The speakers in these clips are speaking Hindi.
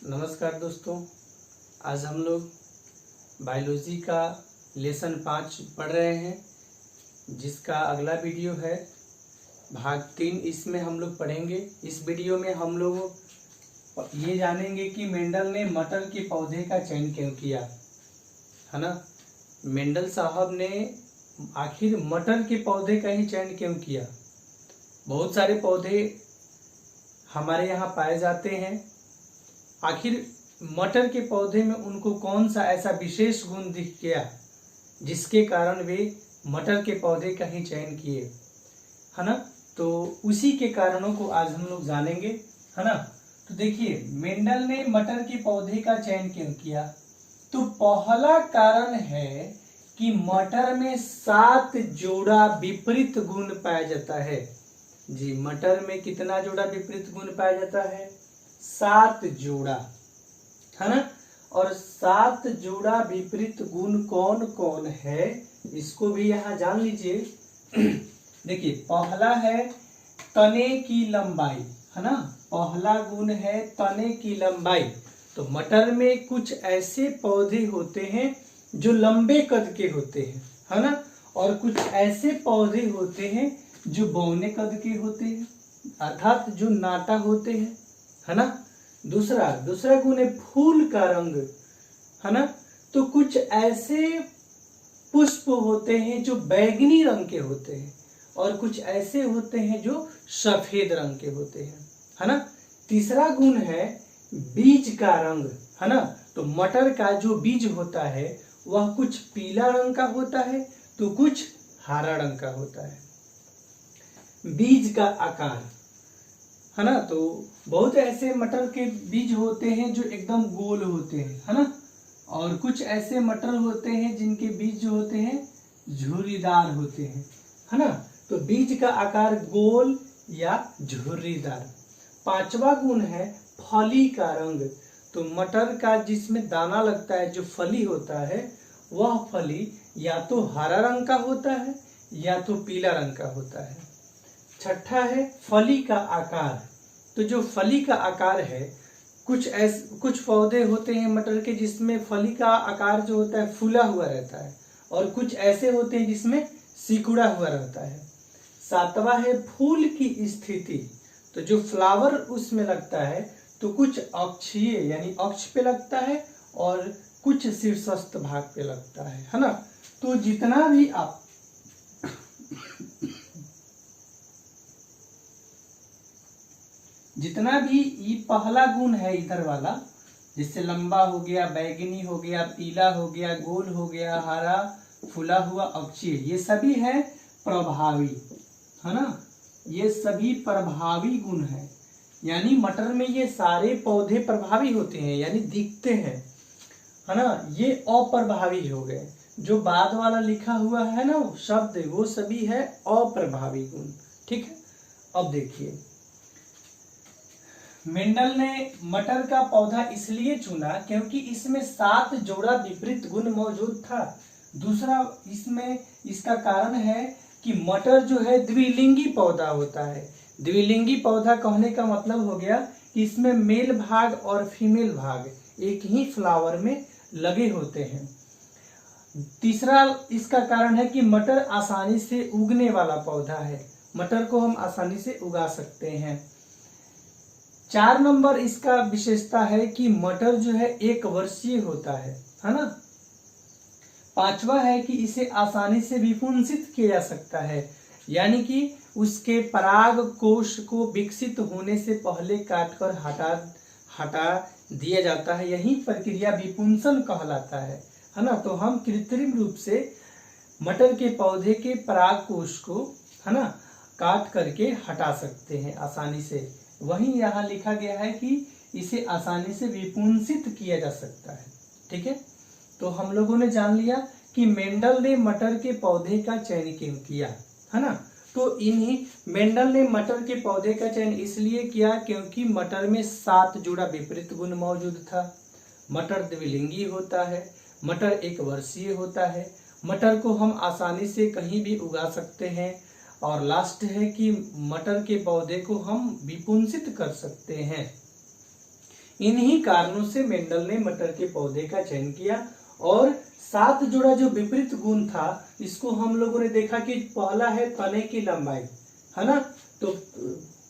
नमस्कार दोस्तों, आज हम लोग बायोलॉजी का लेसन 5 पढ़ रहे हैं, जिसका अगला वीडियो है भाग 3। इसमें हम लोग पढ़ेंगे। इस वीडियो में हम लोग ये जानेंगे कि मेंडल ने मटर के पौधे का चयन क्यों किया, है ना। मेंडल साहब ने आखिर मटर के पौधे का ही चयन क्यों किया। बहुत सारे पौधे हमारे यहाँ पाए जाते हैं, आखिर मटर के पौधे में उनको कौन सा ऐसा विशेष गुण दिख गया जिसके कारण वे मटर के पौधे का ही चयन किए, है ना। तो उसी के कारणों को आज हम लोग जानेंगे, है ना। तो देखिए, मेंडल ने मटर के पौधे का चयन क्यों किया। तो पहला कारण है कि मटर में 7 जोड़ा विपरीत गुण पाया जाता है। जी, मटर में कितना जोड़ा विपरीत गुण पाया जाता है? 7 जोड़ा, है ना। और 7 जोड़ा विपरीत गुण कौन कौन है, इसको भी यहाँ जान लीजिए। देखिए, पहला है तने की लंबाई, है ना। पहला गुण है तने की लंबाई। तो मटर में कुछ ऐसे पौधे होते हैं जो लंबे कद के होते हैं, है ना। और कुछ ऐसे पौधे होते हैं जो बौने कद के होते हैं, अर्थात जो नाटा होते हैं, है ना। दूसरा गुण है फूल का रंग, है ना। तो कुछ ऐसे पुष्प होते हैं जो बैंगनी रंग के होते हैं और कुछ ऐसे होते हैं जो सफेद रंग के होते हैं, है ना। तीसरा गुण है बीज का रंग, है ना। तो मटर का जो बीज होता है वह कुछ पीला रंग का होता है तो कुछ हरा रंग का होता है। बीज का आकार, है ना। तो बहुत ऐसे मटर के बीज होते हैं जो एकदम गोल होते हैं, है ना। और कुछ ऐसे मटर होते हैं जिनके बीज जो होते हैं झुर्रीदार होते हैं, है ना। तो बीज का आकार गोल या झुर्रीदार। पांचवा गुण है फली का रंग। तो मटर का जिसमें दाना लगता है, जो फली होता है, वह फली या तो हरा रंग का होता है या तो पीला रंग का होता है। छठा है फली का आकार। तो जो फली का आकार है, कुछ पौधे होते हैं मटर के जिसमें फली का आकार जो होता है फूला हुआ रहता है, और कुछ ऐसे होते हैं जिसमें सिकुड़ा हुआ रहता है। सातवां है फूल की स्थिति। तो जो फ्लावर उसमें लगता है तो कुछ अक्षीय यानी अक्ष पे लगता है और कुछ शीर्षस्थ भाग पे लगता है ना। तो जितना भी आप ये पहला गुण है इधर वाला, जिससे लंबा हो गया, बैगनी हो गया, पीला हो गया, गोल हो गया, हरा, फूला हुआ, अक्षीय, ये सभी है प्रभावी, है ना। ये सभी प्रभावी गुण है, यानी मटर में ये सारे पौधे प्रभावी होते हैं, यानी दिखते हैं, है ना। ये अप्रभावी हो गए। जो बाद वाला लिखा हुआ है ना शब्द, वो सभी है अप्रभावी गुण, ठीक है। अब देखिए, मेंडल ने मटर का पौधा इसलिए चुना क्योंकि इसमें 7 जोड़ा विपरीत गुण मौजूद था। दूसरा इसमें इसका कारण है कि मटर जो है द्विलिंगी पौधा होता है। द्विलिंगी पौधा कहने का मतलब हो गया कि इसमें मेल भाग और फीमेल भाग एक ही फ्लावर में लगे होते हैं। तीसरा इसका कारण है कि मटर आसानी से उगने वाला पौधा है, मटर को हम आसानी से उगा सकते हैं। 4 नंबर इसका विशेषता है कि मटर जो है 1 वर्षीय होता है ना। 5वां है कि इसे आसानी से विपुंसित किया जा सकता है, यानी कि उसके पराग कोश को विकसित होने से पहले काटकर हटा दिया जाता है। यही प्रक्रिया विपुंसन कहलाता है ना। तो हम कृत्रिम रूप से मटर के पौधे के पराग कोश को, है ना, काट करके हटा सकते हैं आसानी से। वहीं यहाँ लिखा गया है कि इसे आसानी से विपुंसित किया जा सकता है, ठीक है। तो हम लोगों ने जान लिया कि मेंडल ने मटर के पौधे का चयन क्यों किया, है ना। तो मेंडल ने मटर के पौधे का चयन इसलिए किया क्योंकि मटर में 7 जोड़ा विपरीत गुण मौजूद था। मटर द्विलिंगी होता है, मटर 1 वर्षीय होता है, मटर को हम आसानी से कहीं भी उगा सकते हैं, और लास्ट है कि मटर के पौधे को हम विपुंसित कर सकते हैं। इन्हीं कारणों से मेंडल ने मटर के पौधे का चयन किया। और 7 जोड़ा जो विपरीत गुण था, इसको हम लोगों ने देखा कि पहला है तने की लंबाई, है ना। तो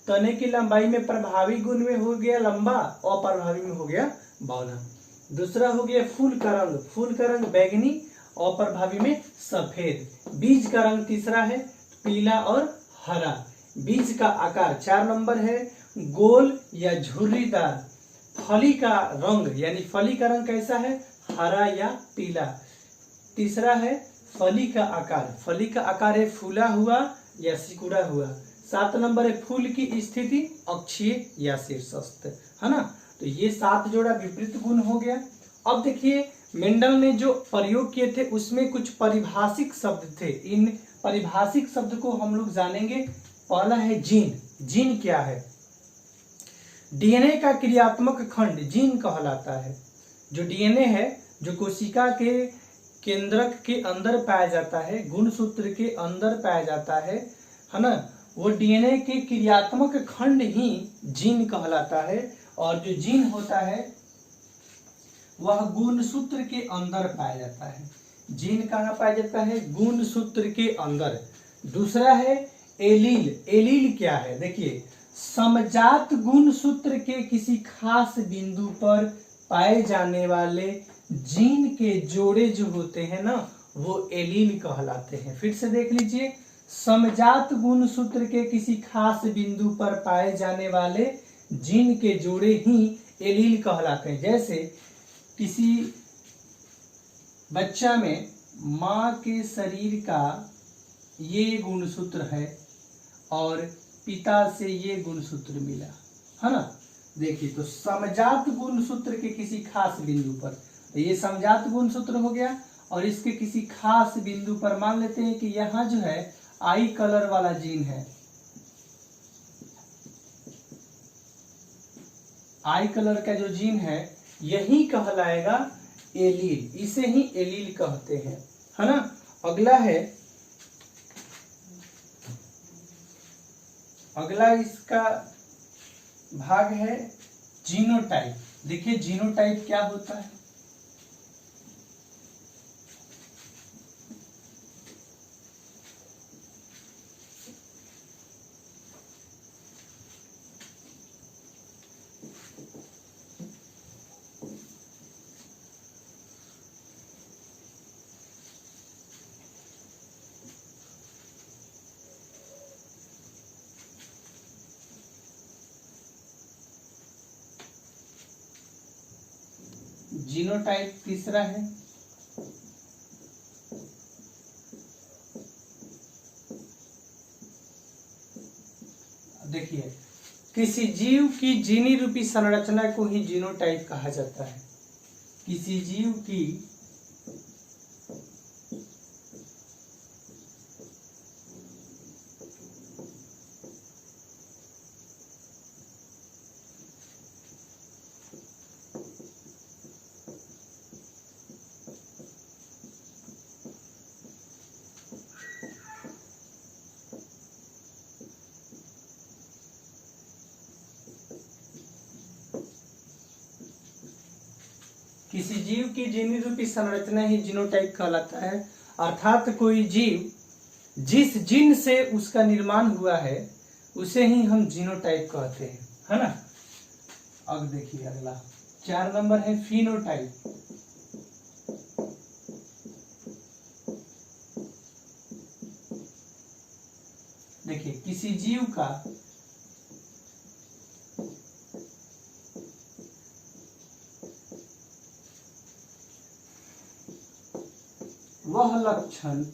तने की लंबाई में प्रभावी गुण में हो गया लंबा, अप्रभावी में हो गया बौना। दूसरा हो गया फूल का रंग बैंगनी, अप्रभावी में सफेद। बीज का रंग तीसरा है पीला और हरा। बीज का आकार 4 नंबर है गोल या झुर्रीदार। फली का रंग यानी फली का रंग कैसा है, हरा या पीला। तीसरा है फली का आकार है फूला हुआ या सिकुड़ा हुआ। 7 नंबर है फूल की स्थिति अक्षीय या शीर्षस्थ, है ना। तो ये 7 जोड़ा विपरीत गुण हो गया। अब देखिए मेंडल ने जो प्रयोग किए थे उसमें कुछ पारिभाषिक शब्द थे। इन पारिभाषिक शब्द को हम लोग जानेंगे। पहला है जीन क्या है। डीएनए का क्रियात्मक खंड जीन कहलाता है। जो डीएनए है जो कोशिका के केंद्रक के अंदर पाया जाता है, गुणसूत्र के अंदर पाया जाता है ना, वो डीएनए के क्रियात्मक खंड ही जीन कहलाता है। और जो जीन होता है वह गुणसूत्र के अंदर पाया जाता है। जीन कहाँ पाया जाता है, गुणसूत्र के अंदर। दूसरा है एलील क्या है, देखिए समजात गुणसूत्र के किसी खास बिंदु पर पाए जाने वाले जीन के जोड़े जो होते हैं ना, वो एलील कहलाते हैं। फिर से देख लीजिए, समजात गुणसूत्र के किसी खास बिंदु पर पाए जाने वाले जीन के जोड़े ही एलील कहलाते हैं। जैसे किसी बच्चा में माँ के शरीर का ये गुणसूत्र है और पिता से ये गुणसूत्र मिला, है ना। देखिए तो समजात गुणसूत्र के किसी खास बिंदु पर, तो ये समजात गुणसूत्र हो गया। और इसके किसी खास बिंदु पर मान लेते हैं कि यहाँ जो है आई कलर वाला जीन है, आई कलर का जो जीन है यही कहलाएगा एलील, इसे ही एलील कहते हैं, है ना। अगला इसका भाग है जीनोटाइप। देखिए जीनोटाइप क्या होता है। जीनोटाइप तीसरा है। देखिए किसी जीव की जीनी रूपी संरचना को ही जीनोटाइप कहा जाता है। किसी जीव की जीनी रूपी संरचना ही जीनोटाइप कहलाता है। अर्थात कोई जीव जिस जीन से उसका निर्माण हुआ है उसे ही हम जीनोटाइप कहते हैं, है ना। अब देखिए अगला 4 नंबर है फिनोटाइप। देखिए किसी जीव का वह लक्षण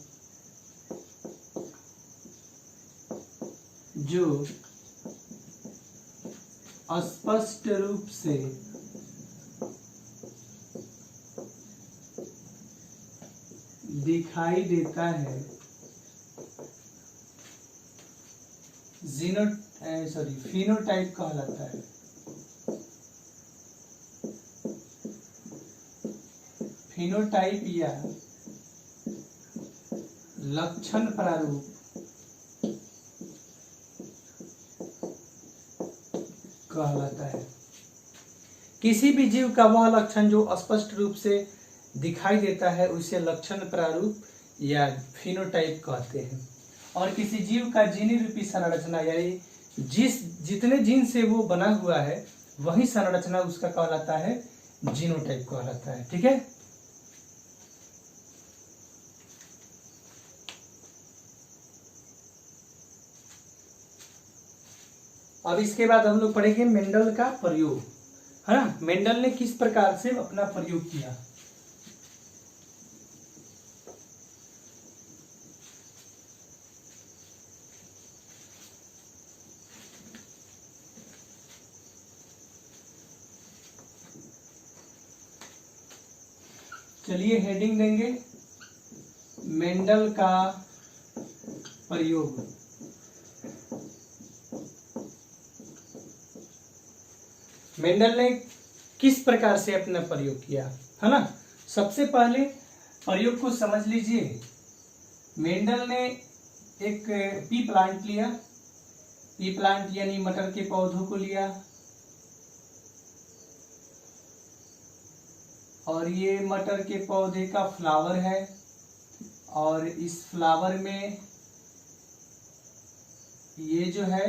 जो स्पष्ट रूप से दिखाई देता है फिनोटाइप कहलाता है। फिनोटाइप या लक्षण प्रारूप कहलाता है। किसी भी जीव का वह लक्षण जो स्पष्ट रूप से दिखाई देता है उसे लक्षण प्रारूप या फिनोटाइप कहते हैं। और किसी जीव का जीनी रूपी संरचना यानी जितने जीन से वो बना हुआ है वही संरचना उसका कहलाता है जीनोटाइप कहलाता है। ठीक है, अब इसके बाद हम लोग पढ़ेंगे मेंडल का प्रयोग, है ना। मेंडल ने किस प्रकार से अपना प्रयोग किया। चलिए हेडिंग देंगे मेंडल का प्रयोग। मेंडल ने किस प्रकार से अपना प्रयोग किया, है ना। सबसे पहले प्रयोग को समझ लीजिए। मेंडल ने एक पी प्लांट लिया, पी प्लांट यानी मटर के पौधों को लिया, और ये मटर के पौधे का फ्लावर है, और इस फ्लावर में ये जो है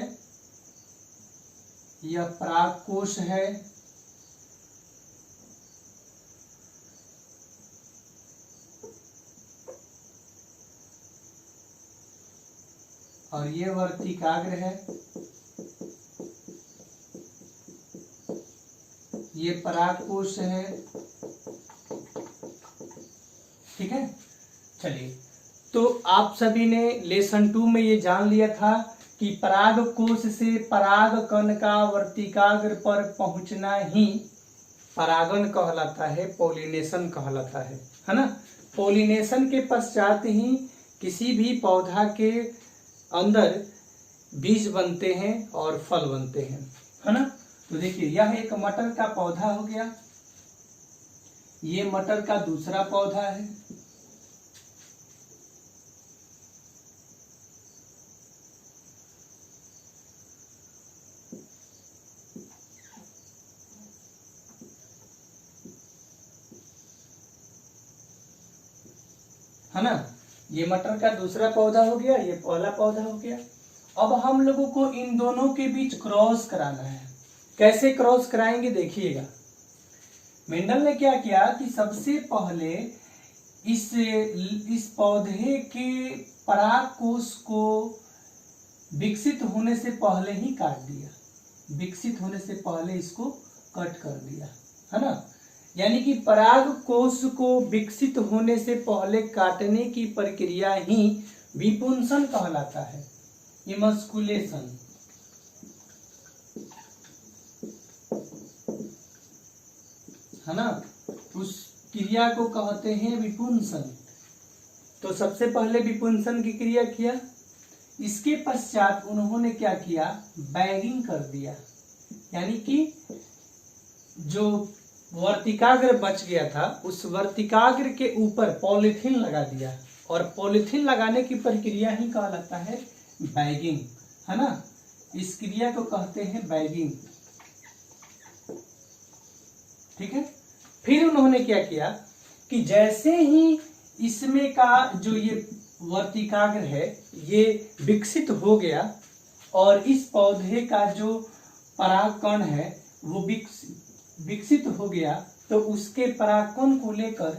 यह परागकोश है, और ये वर्तिकाग्र है, ये परागकोश है। ठीक है, चलिए तो आप सभी ने लेसन 2 में ये जान लिया था कि पराग कोश से पराग कण का वर्तिकाग्र पर पहुंचना ही परागन कहलाता है, पॉलिनेशन कहलाता है ना। पॉलिनेशन के पश्चात ही किसी भी पौधा के अंदर बीज बनते हैं और फल बनते हैं, है ना। तो देखिए यह एक मटर का पौधा हो गया, ये मटर का दूसरा पौधा है, है ना। ये मटर का दूसरा पौधा हो गया, ये पहला पौधा हो गया। अब हम लोगों को इन दोनों के बीच क्रॉस कराना है। कैसे क्रॉस कराएंगे देखिएगा। मेंडल ने क्या किया कि सबसे पहले इस पौधे के परागकोश को विकसित होने से पहले ही काट दिया, विकसित होने से पहले इसको कट कर दिया, है ना। यानी कि पराग कोश को विकसित होने से पहले काटने की प्रक्रिया ही विपुंसन कहलाता है, इमस्कुलेशन, है ना। उस क्रिया को कहते हैं विपुंसन। तो सबसे पहले विपुंसन की क्रिया किया, इसके पश्चात उन्होंने क्या किया, बैगिंग कर दिया। यानी कि जो वर्तिकाग्र बच गया था उस वर्तिकाग्र के ऊपर पॉलीथीन लगा दिया, और पॉलीथीन लगाने की प्रक्रिया ही कहलाता है बैगिंग, है ना। इस क्रिया को कहते हैं बैगिंग। ठीक है, फिर उन्होंने क्या किया कि जैसे ही इसमें का जो ये वर्तिकाग्र है ये विकसित हो गया और इस पौधे का जो परागकण है वो विकसित हो गया, तो उसके परागकण को लेकर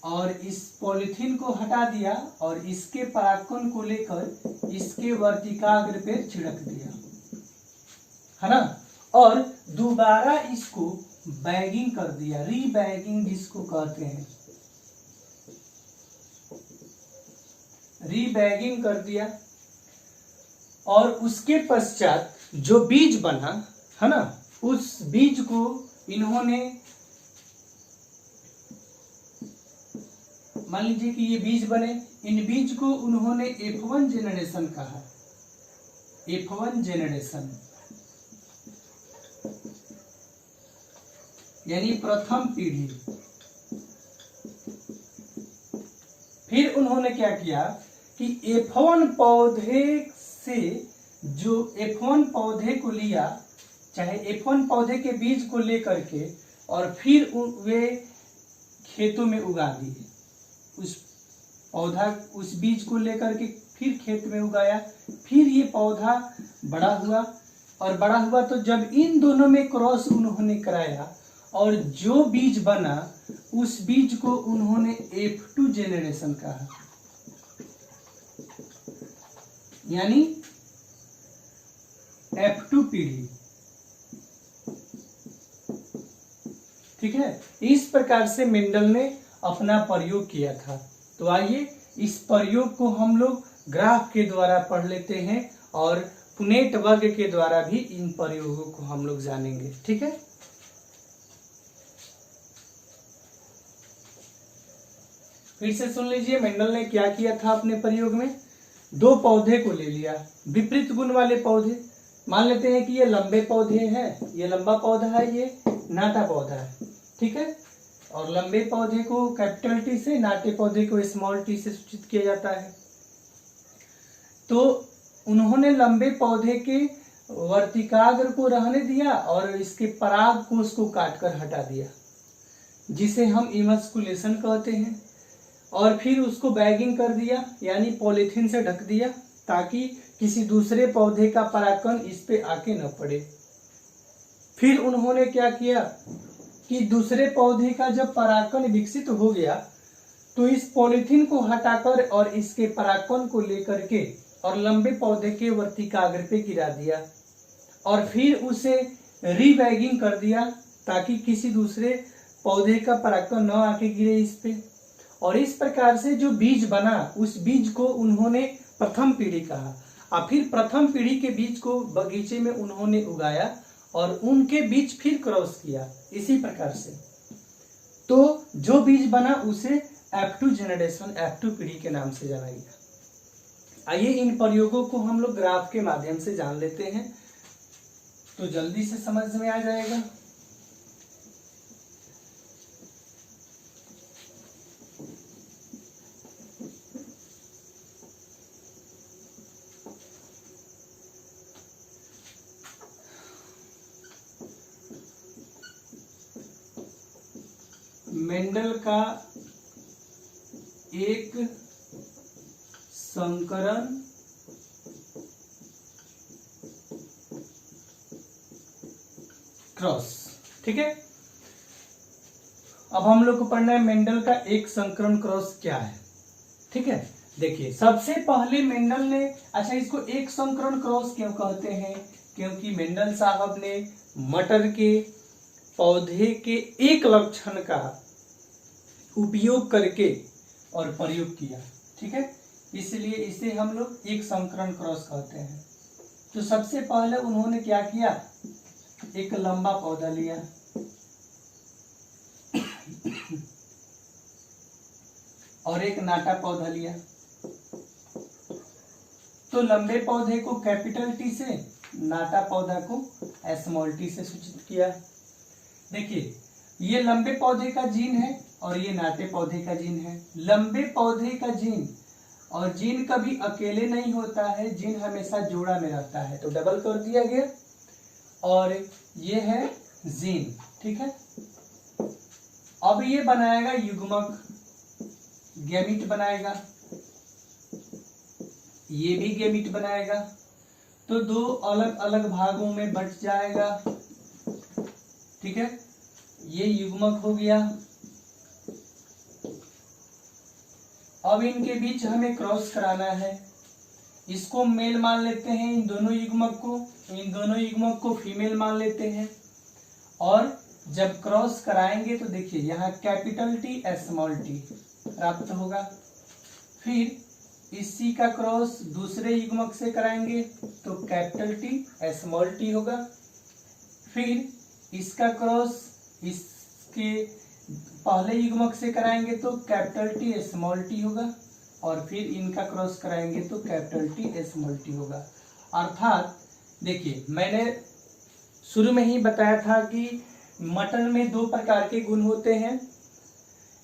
और इस पॉलीथीन को हटा दिया और इसके परागकण को लेकर इसके वर्तिकाग्र पे छिड़क दिया, है ना। और दोबारा इसको बैगिंग कर दिया, रीबैगिंग जिसको कहते हैं, रीबैगिंग कर दिया। और उसके पश्चात जो बीज बना, है ना, उस बीज को इन्होंने, मान लीजिए कि ये बीज बने, इन बीज को उन्होंने F1 जेनरेशन कहा, F1 जेनरेशन यानी प्रथम पीढ़ी। फिर उन्होंने क्या किया कि F1 पौधे से जो F1 पौधे को लिया, चाहे F1 पौधे के बीज को लेकर के और फिर वे खेतों में उगा दिए। उस बीज को लेकर के फिर खेत में उगाया, फिर ये पौधा बड़ा हुआ और बड़ा हुआ तो जब इन दोनों में क्रॉस उन्होंने कराया और जो बीज बना उस बीज को उन्होंने F2 जेनरेशन कहा, यानी F2 पीढ़ी। ठीक है, इस प्रकार से मेंडल ने अपना प्रयोग किया था। तो आइए इस प्रयोग को हम लोग ग्राफ के द्वारा पढ़ लेते हैं और पुनेट वर्ग के द्वारा भी इन प्रयोगों को हम लोग जानेंगे। ठीक है, फिर से सुन लीजिए मेंडल ने क्या किया था अपने प्रयोग में। दो पौधे को ले लिया, विपरीत गुण वाले पौधे। मान लेते हैं कि ये लंबे पौधे हैं, ये लंबा पौधा है, ये नाटा पौधा है। ठीक है, और लंबे पौधे को कैपिटल टी से, नाटे पौधे को स्मॉल टी से सूचित किया जाता है। तो उन्होंने लंबे पौधे के वर्तिकाग्र को रहने दिया और इसके पराग कोष को काटकर हटा दिया, जिसे हम इमस्कुलेशन कहते हैं, और फिर उसको बैगिंग कर दिया, यानी पॉलीथीन से ढक दिया, ताकि किसी दूसरे पौधे का परागकण इस पे आके न पड़े। फिर उन्होंने क्या किया कि दूसरे पौधे का जब परागकण विकसित हो गया तो इस पॉलीथीन को हटाकर और इसके परागकण को लेकर के और लंबे पौधे के वर्तिकाग्र पे गिरा दिया और फिर उसे रीबैगिंग कर दिया, ताकि किसी दूसरे पौधे का परागकण न आके गिरे इस पे। और इस प्रकार से जो बीज बना उस बीज को उन्होंने प्रथम पीढ़ी कहा। और फिर प्रथम पीढ़ी के बीज को बगीचे में उन्होंने उगाया और उनके बीच फिर क्रॉस किया इसी प्रकार से। तो जो बीज बना उसे F2 जेनरेशन, F2 पीढ़ी के नाम से जाना गया। आइए इन प्रयोगों को हम लोग ग्राफ के माध्यम से जान लेते हैं, तो जल्दी से समझ में आ जाएगा। मेंडल का एक संकरण क्रॉस। ठीक है, अब हम लोग को पढ़ना है मेंडल का एक संकरण क्रॉस क्या है। ठीक है, देखिए सबसे पहले मेंडल ने, अच्छा इसको एक संकरण क्रॉस क्यों कहते हैं, क्योंकि मेंडल साहब ने मटर के पौधे के एक लक्षण का उपयोग करके और प्रयोग किया। ठीक है, इसलिए इसे हम लोग एक संकरण क्रॉस कहते हैं। तो सबसे पहले उन्होंने क्या किया, एक लंबा पौधा लिया और एक नाटा पौधा लिया। तो लंबे पौधे को कैपिटल टी से, नाटा पौधा को स्मॉल टी से सूचित किया। देखिए ये लंबे पौधे का जीन है और ये नाटे पौधे का जीन है। लंबे पौधे का जीन, और जीन कभी अकेले नहीं होता है, जीन हमेशा जोड़ा में रहता है, तो डबल कर दिया गया और ये है जीन। ठीक है, अब ये बनाएगा युग्मक, गैमीट बनाएगा, ये भी गैमीट बनाएगा, तो दो अलग अलग भागों में बंट जाएगा। ठीक है, ये युग्मक हो गया। अब इनके बीच हमें क्रॉस कराना है, इसको मेल मान लेते हैं, इन दोनों युग्मक को फीमेल मान लेते हैं। और जब क्रॉस कराएंगे तो देखिए यहाँ कैपिटल टी स्मॉल टी प्राप्त होगा। फिर इसी का क्रॉस दूसरे युग्मक से कराएंगे तो कैपिटल टी स्मॉल टी होगा। फिर इसका क्रॉस इसके पहले युग्मक से कराएंगे तो कैपिटल टी स्मॉल टी होगा, और फिर इनका क्रॉस कराएंगे तो कैपिटल टी स्मॉल टी होगा। अर्थात देखिए मैंने शुरू में ही बताया था कि मटर में दो प्रकार के गुण होते हैं,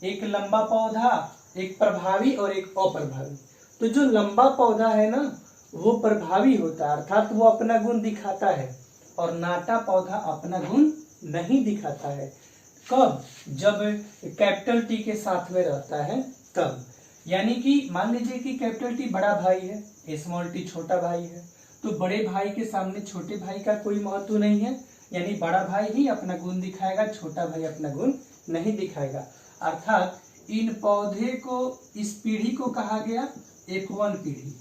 एक लंबा पौधा, एक प्रभावी और एक अप्रभावी। तो जो लंबा पौधा है ना वो प्रभावी होता है, अर्थात वो अपना गुण दिखाता है, और नाटा पौधा अपना गुण नहीं दिखाता है। कब? जब कैपिटल टी के साथ में रहता है तब। यानी कि मान लीजिए कि कैपिटल टी बड़ा भाई है, स्मॉल टी छोटा भाई है, तो बड़े भाई के सामने छोटे भाई का कोई महत्व नहीं है, यानी बड़ा भाई ही अपना गुण दिखाएगा, छोटा भाई अपना गुण नहीं दिखाएगा। अर्थात इन पौधे को, इस पीढ़ी को कहा गया F1 पीढ़ी,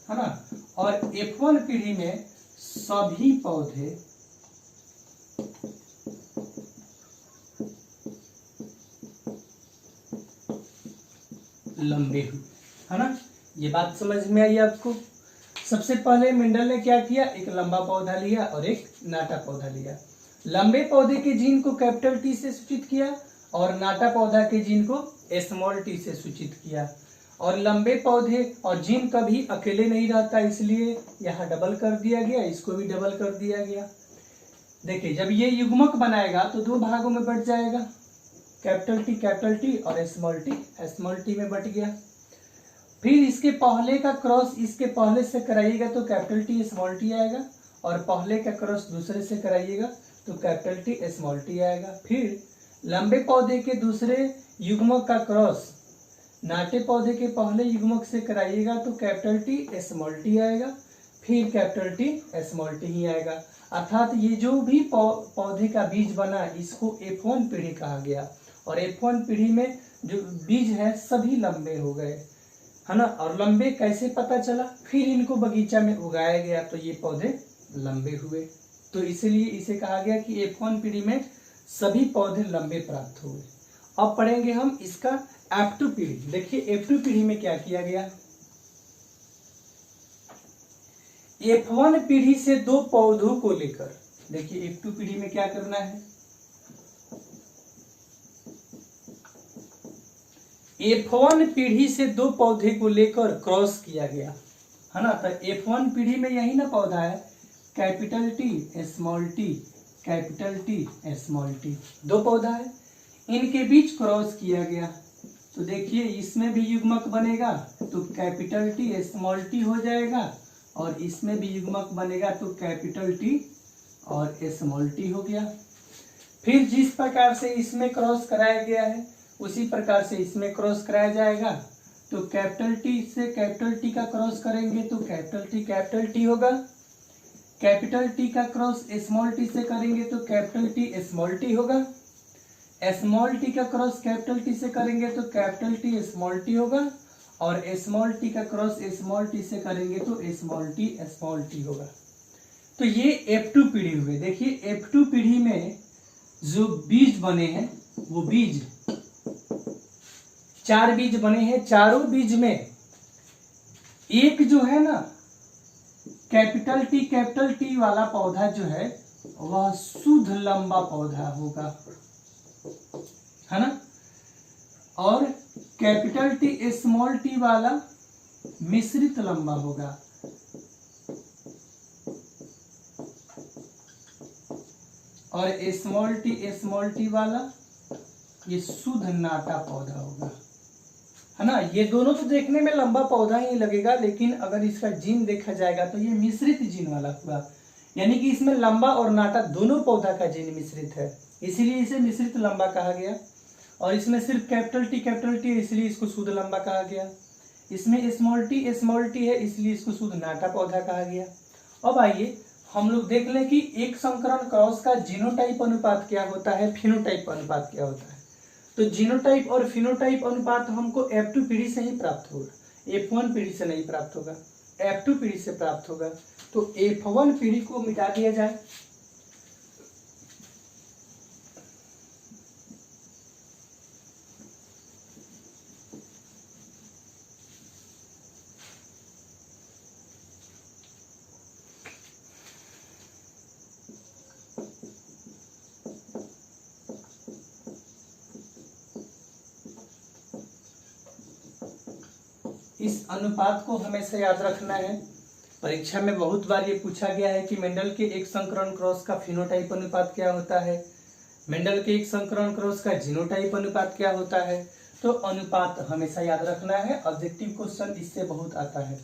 है ना। और F1 पीढ़ी में सभी पौधे लंबे हुए, है ना। ये बात समझ में आई आपको। सबसे पहले मेंडल ने क्या किया, एक लंबा पौधा लिया और एक नाटा पौधा लिया। लंबे पौधे के जीन को कैपिटल टी से सूचित किया और नाटा पौधा के जीन को स्मॉल टी से सूचित किया। और लंबे पौधे और जीन कभी अकेले नहीं रहता, इसलिए यहाँ डबल कर दिया गया, इसको भी डबल कर दिया गया। देखिए जब ये युग्मक बनाएगा तो दो भागों में बट जाएगा, कैपिटल टी और स्मॉल टी में बट गया। फिर इसके पहले का क्रॉस इसके पहले से कराइएगा तो कैपिटल टी स्मॉल टी आएगा, और पहले का क्रॉस दूसरे से कराइएगा तो कैपिटल टी स्मॉल टी आएगा। फिर लंबे पौधे के दूसरे युग्मक का क्रॉस नाटे पौधे के पहले युग्मक से कराइएगा तो कैपिटल टी स्मॉल टी आएगा, फिर कैपिटल टी स्मॉल टी ही आएगा। अर्थात ये जो भी पौधे का बीज बना इसको F1 पीढ़ी कहा गया। और F1 पीढ़ी में जो बीज है सभी लंबे हो गए, है ना। और लंबे कैसे पता चला, फिर इनको बगीचा में उगाया गया तो ये पौधे लंबे हुए, तो इसलिए इसे कहा गया कि F1 पीढ़ी में सभी पौधे लंबे प्राप्त हुए। अब पढ़ेंगे हम इसका F2 पीढ़ी। देखिए F2 पीढ़ी में क्या किया गया, F1 पीढ़ी से दो पौधों को लेकर, देखिए F2 पीढ़ी में क्या करना है, F1 पीढ़ी से दो पौधे को लेकर क्रॉस किया गया, है ना। तो F1 पीढ़ी में यही ना पौधा है, capital T small T, capital T small T, दो पौधा है, इनके बीच क्रॉस किया गया। तो देखिए इसमें भी युग्मक बनेगा तो कैपिटल टी स्मॉल टी हो जाएगा, और इसमें भी युग्मक बनेगा तो कैपिटल टी और स्मॉल टी हो गया। फिर जिस प्रकार से इसमें क्रॉस कराया गया है उसी प्रकार से इसमें क्रॉस कराया जाएगा। तो कैपिटल टी से कैपिटल टी का क्रॉस करेंगे तो कैपिटल टी होगा, कैपिटल टी का क्रॉस स्मॉल टी से करेंगे तो कैपिटल टी स्मॉल टी होगा, स्मॉल टी का क्रॉस कैपिटल टी से करेंगे तो कैपिटल टी स्मॉल टी होगा, और स्मॉल टी का क्रॉस स्मॉल टी से करेंगे तो स्मॉल टी होगा। तो ये F2 पीढ़ी हुए। देखिए F2 पीढ़ी में जो बीज बने हैं वो बीज, 4 बीज बने हैं, चारों बीज में एक जो है ना कैपिटल टी वाला पौधा जो है वह शुद्ध लंबा पौधा होगा, है ना। और कैपिटल टी स्मॉल टी वाला मिश्रित लंबा होगा, और स्मॉल टी वाला ये शुद्ध नाटा पौधा होगा, है ना। ये दोनों तो देखने में लंबा पौधा ही लगेगा, लेकिन अगर इसका जीन देखा जाएगा तो ये मिश्रित जीन वाला हुआ, यानी कि इसमें लंबा और नाटा दोनों पौधा का जीन मिश्रित है, इसीलिए इसे मिश्रित लंबा कहा गया। और इसमें सिर्फ कैपिटल टी इसलिए इसको शुद्ध लंबा कहा गया। इसमें स्मॉल टी है इसलिए इसको शुद्ध नाटा पौधा कहा गया। अब आइए हम लोग देख लें कि एक संकरण क्रॉस का जीनोटाइप अनुपात क्या होता है, फिनोटाइप अनुपात क्या होता है। तो जीनोटाइप और फिनोटाइप अनुपात हमको F2 पीढ़ी से ही प्राप्त होगा, F1 पीढ़ी से नहीं प्राप्त होगा, F2 पीढ़ी से प्राप्त होगा। तो F1 पीढ़ी को मिटा दिया जाए, इस अनुपात को हमेशा याद रखना है। परीक्षा में बहुत बार ये पूछा गया है कि मेंडल के एक संकरण क्रॉस का फिनोटाइप अनुपात क्या होता है, मेंडल के एक संकरण क्रॉस का जीनोटाइप अनुपात क्या होता है। तो अनुपात हमेशा याद रखना है, ऑब्जेक्टिव क्वेश्चन इससे बहुत आता है।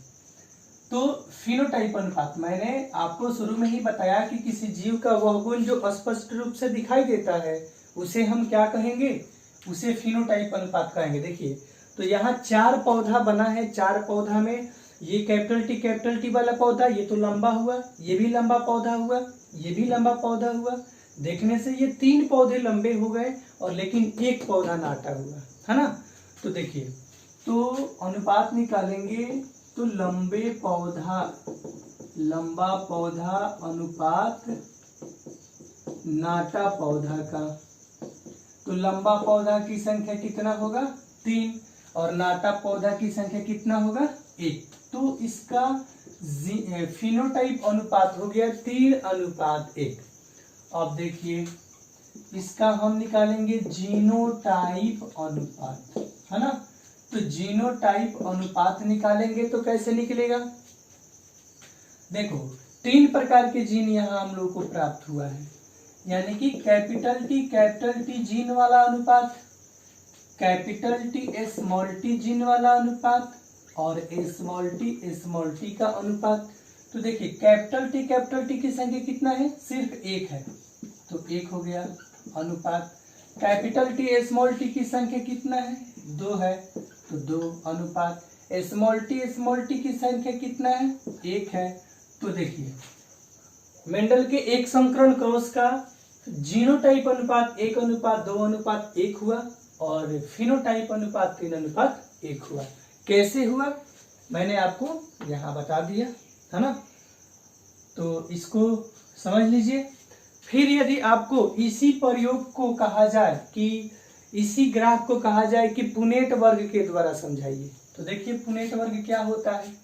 तो फिनोटाइप अनुपात, मैंने आपको शुरू में ही बताया कि किसी जीव का वह गुण जो स्पष्ट रूप से दिखाई देता है उसे हम क्या कहेंगे, उसे फिनोटाइप अनुपात कहेंगे। देखिए तो यहाँ 4 पौधा बना है, 4 पौधा में ये कैपिटल टी वाला पौधा ये तो लंबा हुआ, ये भी लंबा पौधा हुआ, ये भी लंबा पौधा हुआ। देखने से ये 3 पौधे लंबे हो गए और लेकिन 1 पौधा नाटा हुआ है ना। तो देखिए तो अनुपात निकालेंगे तो लंबा पौधा अनुपात नाटा पौधा का, तो लंबा पौधा की संख्या कितना होगा 3 और नाटा पौधा की संख्या कितना होगा 1। तो इसका फिनोटाइप अनुपात हो गया 3:1। अब देखिए इसका हम निकालेंगे जीनोटाइप अनुपात, है ना। तो जीनोटाइप अनुपात निकालेंगे तो कैसे निकलेगा, देखो 3 प्रकार के जीन यहाँ हम लोग को प्राप्त हुआ है, यानी कि कैपिटल टी जीन वाला अनुपात, capital T small T gene वाला अनुपात और स्मॉल टी का अनुपात। तो देखिए कैपिटल टी की संख्या कितना है, सिर्फ 1 है तो 1 हो गया अनुपात। कैपिटल टी स्मॉल टी की संख्या कितना है 2 है तो 2 अनुपात। स्मॉल टी की संख्या कितना है 1 है। तो देखिए मेंडल के एक संकरण क्रॉस का जीनोटाइप अनुपात 1:2:1 हुआ और फिनोटाइप अनुपात 3:1 हुआ। कैसे हुआ मैंने आपको यहाँ बता दिया है ना, तो इसको समझ लीजिए। फिर यदि आपको इसी प्रयोग को कहा जाए कि इसी ग्राफ को कहा जाए कि पुनेट वर्ग के द्वारा समझाइए, तो देखिए पुनेट वर्ग क्या होता है।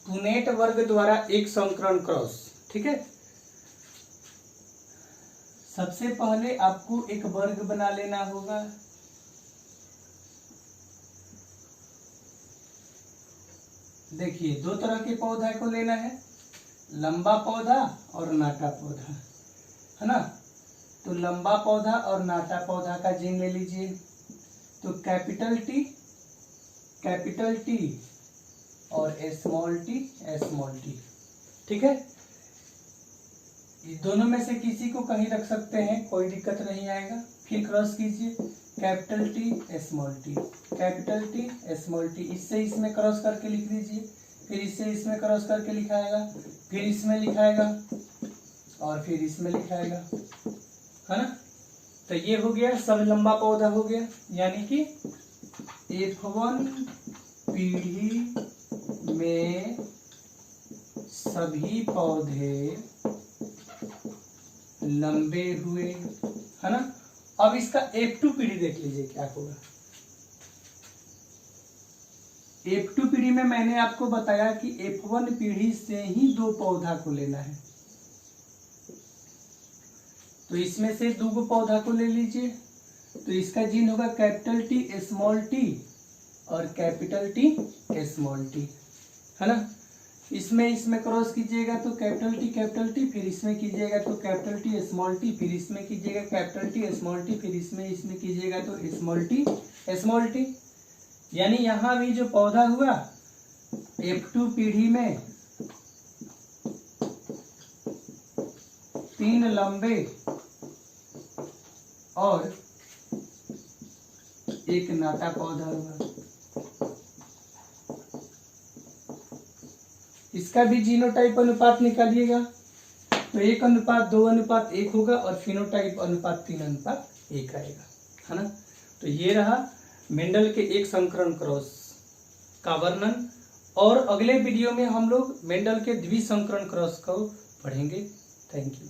पुनेट वर्ग द्वारा एक संकरण क्रॉस, ठीक है। सबसे पहले आपको एक वर्ग बना लेना होगा। देखिए 2 तरह के पौधा को लेना है, लंबा पौधा और नाटा पौधा, है ना। तो लंबा पौधा और नाटा पौधा का जीन ले लीजिए। तो कैपिटल टी और स्मॉल टी, ठीक है। दोनों में से किसी को कहीं रख सकते हैं, कोई दिक्कत नहीं आएगा। फिर क्रॉस कीजिए कैपिटल टी स्मॉल टी, इससे इसमें क्रॉस करके लिख दीजिए, फिर इससे इसमें क्रॉस करके लिखाएगा, फिर इसमें लिखाएगा और फिर इसमें लिखाएगा, है ना। तो ये हो गया, सब लंबा पौधा हो गया, यानी कि F1 पीढ़ी में सभी पौधे लंबे हुए, है ना। अब इसका F2 पीढ़ी देख लीजिए क्या होगा। F2 पीढ़ी में मैंने आपको बताया कि F1 पीढ़ी से ही 2 पौधा को लेना है, तो इसमें से 2 पौधा को ले लीजिए। तो इसका जीन होगा कैपिटल टी स्मॉल टी और कैपिटल टी स्मॉल टी, है ना। इसमें क्रॉस कीजिएगा तो कैपिटल टी, फिर इसमें कीजिएगा तो कैपिटल टी स्मॉल टी, फिर इसमें कीजिएगा कैपिटल टी स्मॉल टी, फिर इसमें कीजिएगा तो स्मॉल टी। यानी यहाँ भी जो पौधा हुआ F2 पीढ़ी में 3 लंबे और 1 नाटा पौधा हुआ। इसका भी जीनोटाइप अनुपात निकालिएगा तो 1:2:1 होगा और फिनोटाइप अनुपात 3:1 आएगा, है ना। तो ये रहा मेंडल के एक संकरण क्रॉस का वर्णन, और अगले वीडियो में हम लोग मेंडल के द्विसंकरण क्रॉस को पढ़ेंगे। Thank you.